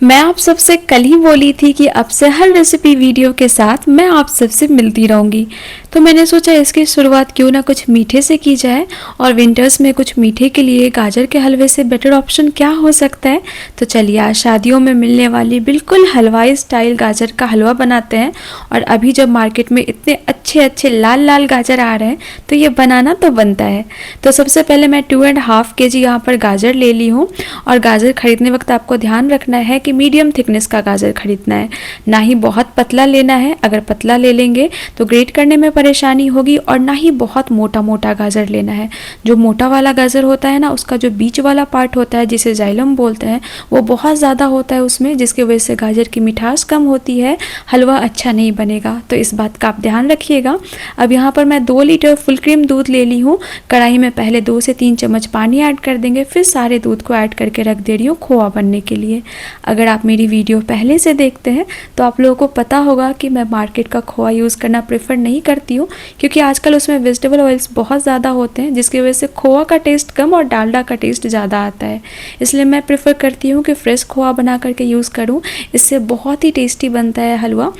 मैं आप सबसे कल ही बोली थी कि अब से हर रेसिपी वीडियो के साथ मैं आप सबसे मिलती रहूँगी। तो मैंने सोचा इसकी शुरुआत क्यों ना कुछ मीठे से की जाए, और विंटर्स में कुछ मीठे के लिए गाजर के हलवे से बेटर ऑप्शन क्या हो सकता है। तो चलिए आज शादियों में मिलने वाली बिल्कुल हलवाई स्टाइल गाजर का हलवा बनाते हैं। और अभी जब मार्केट में इतने अच्छे अच्छे लाल लाल गाजर आ रहे हैं तो ये बनाना तो बनता है। तो सबसे पहले मैं 2.5 kg यहाँ पर गाजर ले ली हूँ। और गाजर खरीदने वक्त आपको ध्यान रखना है कि मीडियम थिकनेस का गाजर खरीदना है, ना ही बहुत पतला लेना है। अगर पतला ले लेंगे तो ग्रेट करने में परेशानी होगी, और ना ही बहुत मोटा मोटा गाजर लेना है। जो मोटा वाला गाजर होता है ना, उसका जो बीच वाला पार्ट होता है जिसे जाइलम बोलते हैं, वो बहुत ज़्यादा होता है उसमें, जिसकी वजह से गाजर की मिठास कम होती है, हलवा अच्छा नहीं बनेगा। तो इस बात का आप ध्यान रखिएगा। अब यहाँ पर मैं 2 लीटर फुल क्रीम दूध ले ली हूँ। कढ़ाई में पहले 2 से 3 चम्मच पानी ऐड कर देंगे, फिर सारे दूध को ऐड करके रख दे रही हूँ खोआ बनने के लिए। अगर आप मेरी वीडियो पहले से देखते हैं तो आप लोगों को पता होगा कि मैं मार्केट का खोआ यूज़ करना प्रेफर नहीं करती हूँ, क्योंकि आजकल उसमें वेजिटेबल ऑयल्स बहुत ज़्यादा होते हैं, जिसकी वजह से खोआ का टेस्ट कम और डालडा का टेस्ट ज़्यादा आता है। इसलिए मैं प्रेफर करती हूँ कि फ्रेश खोआ बना करके यूज़ करूँ, इससे बहुत ही टेस्टी बनता है हलवा।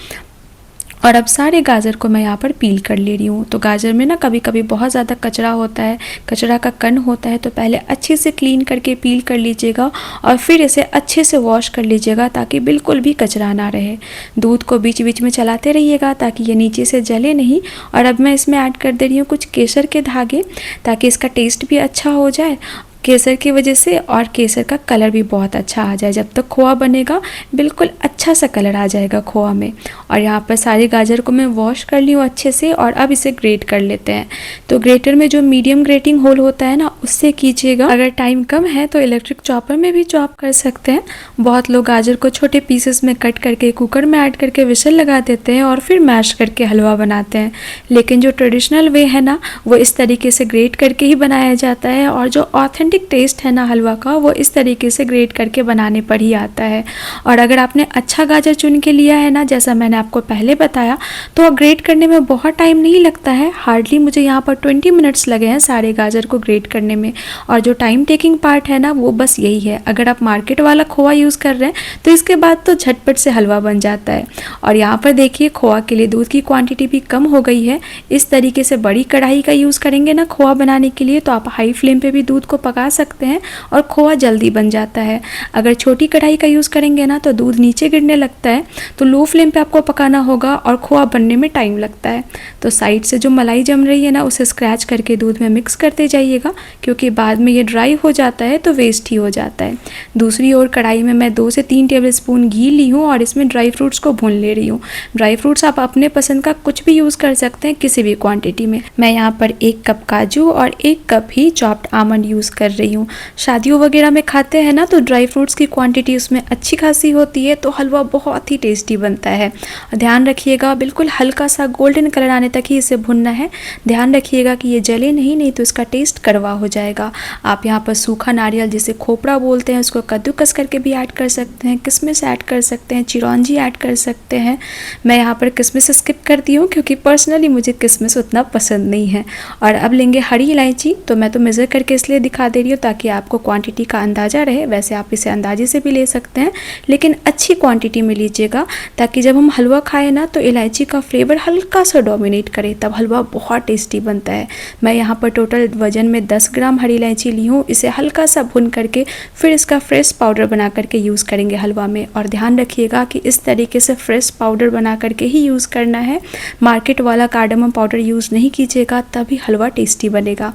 और अब सारे गाजर को मैं यहाँ पर पील कर ले रही हूँ। तो गाजर में ना कभी कभी बहुत ज़्यादा कचरा होता है, कचरा का कण होता है, तो पहले अच्छे से क्लीन करके पील कर लीजिएगा और फिर इसे अच्छे से वॉश कर लीजिएगा, ताकि बिल्कुल भी कचरा ना रहे। दूध को बीच बीच में चलाते रहिएगा ताकि ये नीचे से जले नहीं। और अब मैं इसमें ऐड कर दे रही हूँ कुछ केसर के धागे, ताकि इसका टेस्ट भी अच्छा हो जाए केसर की वजह से, और केसर का कलर भी बहुत अच्छा आ जाए। जब तक खोआ बनेगा बिल्कुल अच्छा सा कलर आ जाएगा खोआ में। और यहाँ पर सारे गाजर को मैं वॉश कर ली हूँ अच्छे से, और अब इसे ग्रेट कर लेते हैं। तो ग्रेटर में जो मीडियम ग्रेटिंग होल होता है ना, उससे कीजिएगा। अगर टाइम कम है तो इलेक्ट्रिक चॉपर में भी चॉप कर सकते हैं। बहुत लोग गाजर को छोटे पीसेस में कट करके कुकर में ऐड करके विशल लगा देते हैं और फिर मैश करके हलवा बनाते हैं, लेकिन जो ट्रेडिशनल वे है ना, वो इस तरीके से ग्रेट करके ही बनाया जाता है। और जो ऑथेंटिक टेस्ट है ना हलवा का, वो इस तरीके से ग्रेट करके बनाने पर ही आता है। और अगर आपने अच्छा गाजर चुन के लिया है ना, जैसा मैंने आपको पहले बताया, तो ग्रेट करने में बहुत टाइम नहीं लगता है। हार्डली मुझे यहाँ पर 20 मिनट्स लगे हैं सारे गाजर को ग्रेट करने में। और जो टाइम टेकिंग पार्ट है ना, वो बस यही है। अगर आप मार्केट वाला खोआ यूज़ कर रहे हैं तो इसके बाद तो झटपट से हलवा बन जाता है। और यहाँ पर देखिए खोआ के लिए दूध की क्वांटिटी भी कम हो गई है। इस तरीके से बड़ी कढ़ाई का यूज़ करेंगे ना खोआ बनाने के लिए, तो आप हाई फ्लेम पे भी दूध को पका सकते हैं और खोआ जल्दी बन जाता है। अगर छोटी कढ़ाई का यूज़ करेंगे ना तो दूध नीचे गिरने लगता है, तो लो फ्लेम पे आपको पकाना होगा और खोआ बनने में टाइम लगता है। तो साइड से जो मलाई जम रही है ना, उसे स्क्रैच करके दूध में मिक्स करते जाइएगा, क्योंकि बाद में ये ड्राई हो जाता है तो वेस्ट ही हो जाता है। दूसरी ओर कढ़ाई में मैं 2 से 3 टेबलस्पून घी ली हूँ और इसमें ड्राई फ्रूट्स को भून ले रही हूँ। ड्राई फ्रूट्स आप अपने पसंद का कुछ भी यूज़ कर सकते हैं, किसी भी क्वांटिटी में। मैं यहाँ पर 1 कप काजू और 1 कप ही चॉप्ड आमंड यूज़ कर रही हूँ। शादियों वगैरह में खाते हैं ना, तो ड्राई फ्रूट्स की क्वांटिटी उसमें अच्छी खासी होती है, तो हलवा बहुत ही टेस्टी बनता है। ध्यान रखिएगा बिल्कुल हल्का सा गोल्डन कलर आने तक ही इसे भुनना है। ध्यान रखिएगा कि ये जले नहीं तो इसका टेस्ट कड़वा हो जाएगा। आप यहाँ पर सूखा नारियल, जिसे खोपड़ा बोलते हैं, उसको कद्दूकस करके भी ऐड कर सकते हैं, किशमिश ऐड कर सकते हैं, चिरौंजी ऐड कर सकते हैं। मैं यहाँ पर किशमिश स्किप करती हूँ, क्योंकि पर्सनली मुझे किशमिश उतना पसंद नहीं है। और अब लेंगे हरी इलायची। तो मैं तो मेज़र करके इसलिए दिखा दे रही हूँ ताकि आपको क्वांटिटी का अंदाज़ा रहे। वैसे आप इसे अंदाजे से भी ले सकते हैं, लेकिन अच्छी क्वांटिटी में लीजिएगा, ताकि जब हम हलवा खाएं ना तो इलायची का फ्लेवर हल्का सा डोमिनेट करे, तब हलवा बहुत टेस्टी बनता है। मैं यहाँ पर टोटल वजन में 10 ग्राम हरी इलायची ली हूँ। इसे हल्का सा भून करके फिर इसका फ्रेश पाउडर बना करके यूज़ करेंगे हलवा में। और ध्यान रखिएगा कि इस तरीके से फ्रेश पाउडर बना करके ही यूज़ करना है। मार्केट वाला कार्डमम पाउडर यूज़ नहीं कीजिएगा, तभी हलवा टेस्टी बनेगा।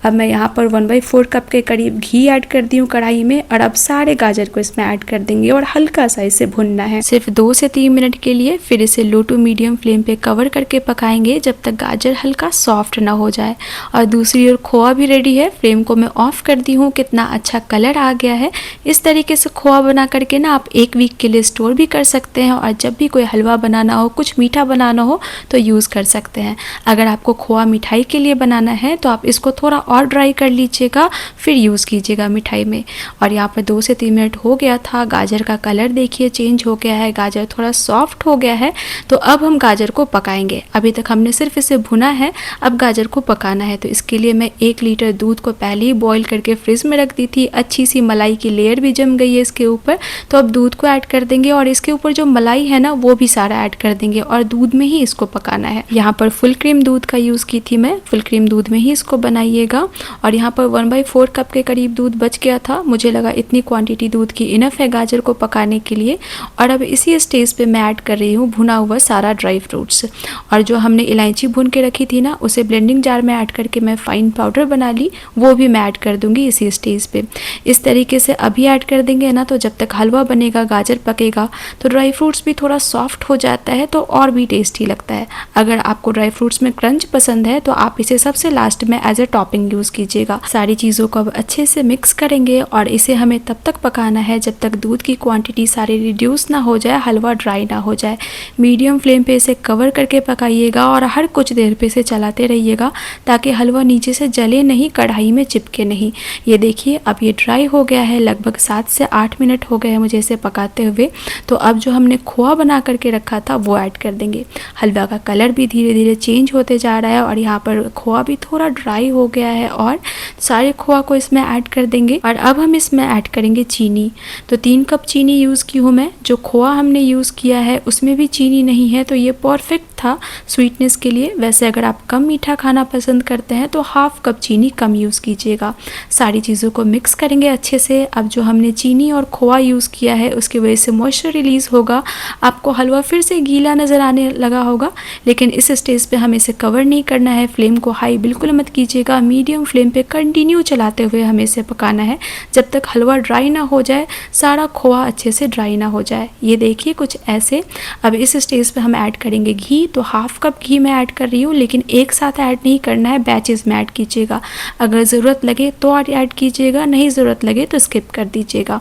अब मैं यहाँ पर 1/4 कप के करीब घी ऐड कर दी हूँ कढ़ाई में, और अब सारे गाजर को इसमें ऐड कर देंगे और हल्का सा इसे भुनना है, सिर्फ 2 से 3 मिनट के लिए। फिर इसे लो टू मीडियम फ्लेम पे कवर करके पकाएंगे जब तक गाजर हल्का सॉफ्ट ना हो जाए। और दूसरी ओर खोआ भी रेडी है। फ्लेम को मैं ऑफ कर दी हूँ। कितना अच्छा कलर आ गया है। इस तरीके से खोआ बना करके ना आप 1 वीक के लिए स्टोर भी कर सकते हैं, और जब भी कोई हलवा बनाना हो, कुछ मीठा बनाना हो, तो यूज़ कर सकते हैं। अगर आपको खोआ मिठाई के लिए बनाना है तो आप इसको थोड़ा और ड्राई कर लीजिएगा, फिर यूज़ कीजिएगा मिठाई में। और यहाँ पर 2 से 3 मिनट हो गया था। गाजर का कलर देखिए चेंज हो गया है, गाजर थोड़ा सॉफ्ट हो गया है। तो अब हम गाजर को पकाएंगे। अभी तक हमने सिर्फ इसे भुना है, अब गाजर को पकाना है। तो इसके लिए मैं 1 लीटर दूध दूध को पहले ही बॉईल करके फ्रिज में रख दी थी। अच्छी सी मलाई की लेयर भी जम गई है इसके ऊपर। तो अब दूध को ऐड कर देंगे और इसके ऊपर जो मलाई है ना वो भी सारा ऐड कर देंगे और दूध में ही इसको पकाना है। यहाँ पर फुल क्रीम दूध का यूज़ की थी मैं, फुल क्रीम दूध में ही इसको बनाइएगा। और यहाँ पर 1/4 कप के करीब दूध बच गया था। मुझे लगा इतनी क्वांटिटी दूध की इनफ है गाजर को पकाने के लिए। और अब इसी स्टेज पे मैं ऐड कर रही हूँ भुना हुआ सारा ड्राई फ्रूट्स। और जो हमने इलायची भून के रखी थी ना उसे ब्लेंडिंग जार में ऐड करके मैं फाइन पाउडर बना ली, वो भी मैं ऐड कर दूंगी इसी स्टेज पे। इस तरीके से अभी ऐड कर देंगे ना तो जब तक हलवा बनेगा, गाजर पकेगा तो ड्राई फ्रूट्स भी थोड़ा सॉफ्ट हो जाता है तो और भी टेस्टी लगता है। अगर आपको ड्राई फ्रूट्स में क्रंच पसंद है तो आप इसे सबसे लास्ट में एज ए टॉपिंग यूज़ कीजिएगा। सारी चीज़ों को अब अच्छे से मिक्स करेंगे और इसे हमें तब तक पकाना है जब तक दूध की क्वांटिटी सारी रिड्यूस ना हो जाए, हलवा ड्राई ना हो जाए। मीडियम फ्लेम पे इसे कवर करके पकाइएगा और हर कुछ देर पे इसे चलाते रहिएगा ताकि हलवा नीचे से जले नहीं, कढ़ाई में चिपके नहीं। ये देखिए अब ये ड्राई हो गया है, लगभग 7 से 8 मिनट हो गए हैं मुझे इसे पकाते हुए। तो अब जो हमने खोआ बना करके रखा था वो ऐड कर देंगे। हलवा का कलर भी धीरे धीरे चेंज होते जा रहा है और यहाँ पर खोआ भी थोड़ा ड्राई हो गया है और सारे खोआ को इसमें ऐड कर देंगे। और अब हम इसमें ऐड करेंगे चीनी। तो 3 कप चीनी यूज़ की हूँ मैं। जो खोआ हमने यूज़ किया है उसमें भी चीनी नहीं है तो ये परफेक्ट था स्वीटनेस के लिए। वैसे अगर आप कम मीठा खाना पसंद करते हैं तो हाफ कप चीनी कम यूज़ कीजिएगा। सारी चीज़ों को मिक्स करेंगे अच्छे से। अब जो हमने चीनी और खोआ यूज़ किया है उसकी वजह से मॉइस्चर रिलीज़ होगा। आपको हलवा फिर से गीला नज़र आने लगा होगा, लेकिन इस स्टेज पे हमें इसे कवर नहीं करना है। फ्लेम को हाई बिल्कुल मत कीजिएगा, मीडियम फ्लेम पे कंटिन्यू चलाते हुए हमें इसे पकाना है जब तक हलवा ड्राई ना हो जाए, सारा खोआ अच्छे से ड्राई ना हो जाए। ये देखिए कुछ ऐसे। अब इस स्टेज पे हम ऐड करेंगे घी। तो हाफ कप घी मैं ऐड कर रही हूँ, लेकिन एक साथ ऐड नहीं करना है, बैचेस में ऐड कीजिएगा। अगर ज़रूरत लगे तो ऐड कीजिएगा, नहीं ज़रूरत लगे तो स्किप कर दीजिएगा।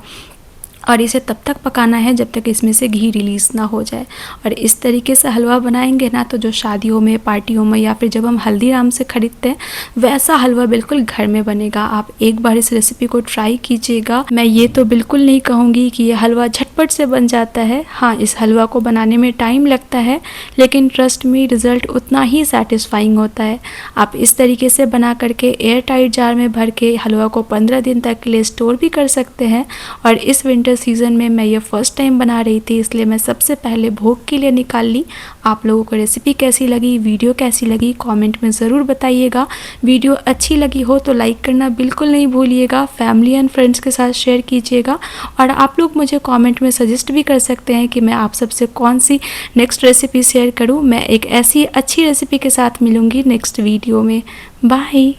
और इसे तब तक पकाना है जब तक इसमें से घी रिलीज़ ना हो जाए। और इस तरीके से हलवा बनाएंगे ना तो जो शादियों में, पार्टियों में या फिर जब हम हल्दीराम से ख़रीदते हैं वैसा हलवा बिल्कुल घर में बनेगा। आप एक बार इस रेसिपी को ट्राई कीजिएगा। मैं ये तो बिल्कुल नहीं कहूँगी कि ये हलवा झटपट से बन जाता है। हाँ, इस हलवा को बनाने में टाइम लगता है, लेकिन ट्रस्ट मी रिज़ल्ट उतना ही सेटिस्फाइंग होता है। आप इस तरीके से बना करके एयर टाइट जार में भर के हलवा को 15 दिन तक के लिए स्टोर भी कर सकते हैं। और इस विंटर सीज़न में मैं ये फर्स्ट टाइम बना रही थी, इसलिए मैं सबसे पहले भोग के लिए निकाल ली। आप लोगों को रेसिपी कैसी लगी, वीडियो कैसी लगी, कमेंट में ज़रूर बताइएगा। वीडियो अच्छी लगी हो तो लाइक करना बिल्कुल नहीं भूलिएगा। फैमिली एंड फ्रेंड्स के साथ शेयर कीजिएगा। और आप लोग मुझे कमेंट में सजेस्ट भी कर सकते हैं कि मैं आप सबसे कौन सी नेक्स्ट रेसिपी शेयर करूँ। मैं एक ऐसी अच्छी रेसिपी के साथ मिलूँगी नेक्स्ट वीडियो में। बाय।